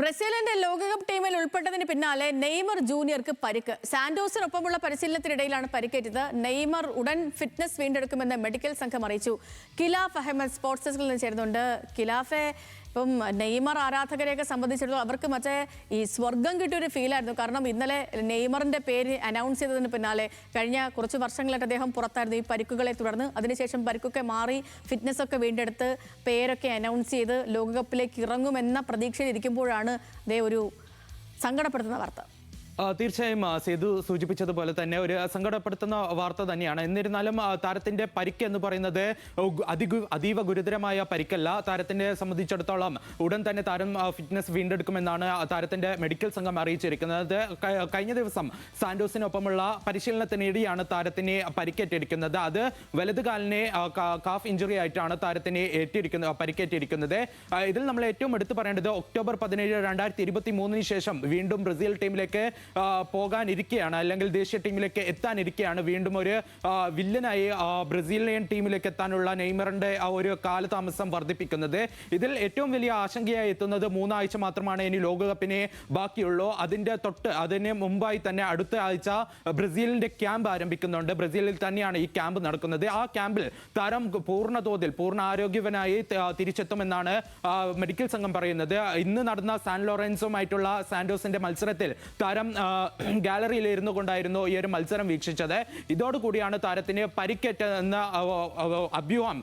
ബ്രസീലിന്റെ ലോകകപ്പ് ടീമിൽ ഉൾപ്പെട്ടതിന് പിന്നാലെ നെയ്മർ ജൂനിയർക്ക് പരിക്ക്. സാന്റോസിനൊപ്പമുള്ള പരിശീലനത്തിനിടയിലാണ് പരിക്കേറ്റത്. നെയ്മർ ഉടൻ ഫിറ്റ്നസ് വീണ്ടെടുക്കുമെന്ന് മെഡിക്കൽ സംഘം അറിയിച്ചു. ഖിലാഫ് അഹമ്മദ് സ്പോർട്സ് ഡെസ്കിൽ നിന്ന് ചേരുന്നുണ്ട്. ഖിലാഫെ, ഇപ്പം നെയ്മർ ആരാധകരെയൊക്കെ സംബന്ധിച്ചിടത്തോളം അവർക്ക് മറ്റേ ഈ സ്വർഗം കിട്ടിയൊരു ഫീലായിരുന്നു. കാരണം ഇന്നലെ നെയ്മറിന്റെ പേര് അനൗൺസ് ചെയ്തതിന് പിന്നാലെ കഴിഞ്ഞ കുറച്ച് വർഷങ്ങളായിട്ട് അദ്ദേഹം പുറത്തായിരുന്നു ഈ പരിക്കുകളെ തുടർന്ന്. അതിനുശേഷം പരിക്കൊക്കെ മാറി ഫിറ്റ്നസ് ഒക്കെ വീണ്ടെടുത്ത് പേരൊക്കെ അനൗൺസ് ചെയ്ത് ലോകകപ്പിലേക്ക് ഇറങ്ങുമെന്ന പ്രതീക്ഷയിൽ ഇരിക്കുമ്പോഴാണ് ദേ ഒരു സങ്കടപ്പെടുത്തുന്ന വാർത്ത. തീർച്ചയായും സേതു സൂചിപ്പിച്ചതുപോലെ തന്നെ ഒരു സങ്കടപ്പെടുത്തുന്ന വാർത്ത തന്നെയാണ്. എന്നിരുന്നാലും താരത്തിന്റെ പരിക്ക് എന്ന് പറയുന്നത് അതീവ ഗുരുതരമായ പരിക്കല്ല. താരത്തിനെ സംബന്ധിച്ചിടത്തോളം ഉടൻ തന്നെ താരം ഫിറ്റ്നസ് വീണ്ടെടുക്കുമെന്നാണ് താരത്തിന്റെ മെഡിക്കൽ സംഘം അറിയിച്ചിരിക്കുന്നത്. കഴിഞ്ഞ ദിവസം സാന്റോസിനൊപ്പമുള്ള പരിശീലനത്തിനിടെയാണ് താരത്തിന് പരിക്കേറ്റിരിക്കുന്നത്. അത് വലതുകാലിനെ കാഫ് ഇഞ്ചുറി ആയിട്ടാണ് താരത്തിന് പരിക്കേറ്റിരിക്കുന്നത്. ഇതിൽ നമ്മൾ ഏറ്റവും എടുത്തു പറയേണ്ടത് ഒക്ടോബർ 17, 2023 ശേഷം വീണ്ടും ബ്രസീൽ ടീമിലേക്ക് പോകാനിരിക്കുകയാണ്, അല്ലെങ്കിൽ ദേശീയ ടീമിലേക്ക് എത്താനിരിക്കുകയാണ്. വീണ്ടും ഒരു വില്ലനായി ബ്രസീലിയൻ ടീമിലേക്ക് എത്താനുള്ള നെയ്മറിന്റെ ആ ഒരു കാലതാമസം വർദ്ധിപ്പിക്കുന്നത്. ഇതിൽ ഏറ്റവും വലിയ ആശങ്കയായി എത്തുന്നത് 3 ആഴ്ച മാത്രമാണ് ഇനി ലോകകപ്പിനെ ബാക്കിയുള്ളൂ. അതിന് മുമ്പായി തന്നെ അടുത്ത ആഴ്ച ബ്രസീലിന്റെ ക്യാമ്പ് ആരംഭിക്കുന്നുണ്ട്. ബ്രസീലിൽ തന്നെയാണ് ഈ ക്യാമ്പ് നടക്കുന്നത്. ആ ക്യാമ്പിൽ താരം പൂർണ്ണ ആരോഗ്യവനായി തിരിച്ചെത്തുമെന്നാണ് മെഡിക്കൽ സംഘം പറയുന്നത്. ഇന്ന് നടന്ന സാൻ ലോറൻസുമായിട്ടുള്ള സാന്റോസിന്റെ മത്സരത്തിൽ താരം ഗാലറിയിൽ ഇരുന്നു കൊണ്ടായിരുന്നു ഈ ഒരു മത്സരം വീക്ഷിച്ചത്. ഇതോടുകൂടിയാണ് താരത്തിന് പരിക്കേറ്റ എന്ന അഭ്യൂഹം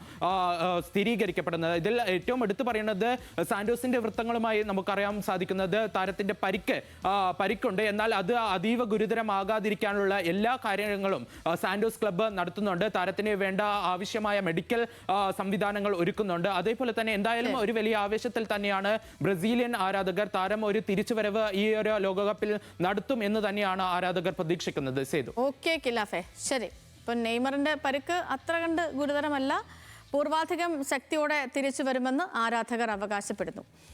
സ്ഥിരീകരിക്കപ്പെടുന്നത്. ഇതിൽ ഏറ്റവും എടുത്തു പറയുന്നത് സാന്റോസിന്റെ വൃത്തങ്ങളുമായി നമുക്കറിയാൻ സാധിക്കുന്നത് താരത്തിന്റെ പരിക്കുണ്ട്. എന്നാൽ അത് അതീവ ഗുരുതരമാകാതിരിക്കാനുള്ള എല്ലാ കാര്യങ്ങളും സാന്റോസ് ക്ലബ്ബ് നടത്തുന്നുണ്ട്. താരത്തിന് വേണ്ട ആവശ്യമായ മെഡിക്കൽ സംവിധാനങ്ങൾ ഒരുക്കുന്നുണ്ട്. അതേപോലെ തന്നെ എന്തായാലും ഒരു വലിയ ആവേശത്തിൽ തന്നെയാണ് ബ്രസീലിയൻ ആരാധകർ. താരം ഒരു തിരിച്ചുവരവ് ഈ ഒരു ലോകകപ്പിൽ നടത്തും എന്ന് തന്നെയാണ് ആരാധകർ പ്രതീക്ഷിക്കുന്നത്. സേതു. ഓക്കെ ഖിലാഫെ, ശരി. ഇപ്പൊ നെയ്മറിന്റെ പരിക്ക് അത്ര കണ്ട് ഗുരുതരമല്ല, പൂർവാധികം ശക്തിയോടെ തിരിച്ചു വരുമെന്ന് ആരാധകർ അവകാശപ്പെടുന്നു.